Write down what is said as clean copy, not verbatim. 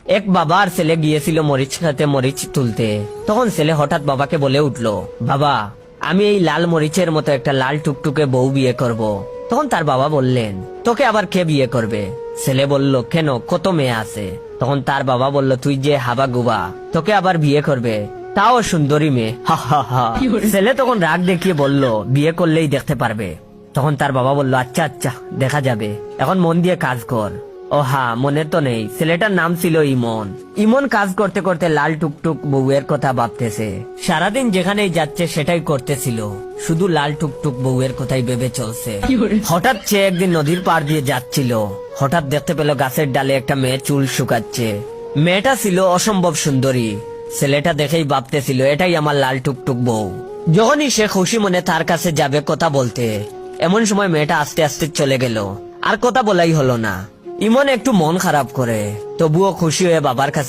এক বাবা আর ছেলে গিয়েছিল মরিচ খেতে মরিচ তুলতে। তখন ছেলে হঠাৎ বাবাকে বলে উঠলো, বাবা আমি এই লাল মরিচের মতো একটা লাল টুকটুকে বউ বিয়ে করব। তখন তার বাবা বললেন, তোকে আবার কে বিয়ে করবে? ছেলে বলল, কেন, কত মেয়ে আছে। তখন তার বাবা বলল, তুই যে হাবা গুবা, তোকে আবার বিয়ে করবে, তাও সুন্দরী মেয়ে। হা হা হা। ছেলে তখন রাগ দেখিয়ে বলল, বিয়ে করলেই দেখতে পারবে। তখন তার বাবা বলল, আচ্ছা আচ্ছা দেখা যাবে, এখন মন দিয়ে কাজ কর। ও হ্যাঁ, মনে তো নেই, ছেলেটার নাম ছিল ইমন। ইমন কাজ করতে করতে লাল টুকটুক বউয়ের কথা ভাবতেছে। সারাদিন যেখানেই যাচ্ছে সেটাই করতেছিল, শুধু লাল টুকটুক বউয়ের কথাই ভেবে চলছে। হঠাৎ সে একদিন নদীর পাড় দিয়ে যাচ্ছিল। হঠাৎ দেখতে পেল গাছের ডালে একটা মেয়ে চুল শুকাচ্ছে। মেয়েটা ছিল অসম্ভব সুন্দরী। ছেলেটা দেখেই ভাবতেছিল, এটাই আমার লাল টুকটুক বউ। যখনই সে খুশি মনে তার কাছে যাবে কথা বলতে, এমন সময় মেয়েটা আস্তে আস্তে চলে গেল, আর কথা বলাই হলো না। ইমন একটু মন খারাপ করে, তবুও খুশি হয়ে বাবার কাছে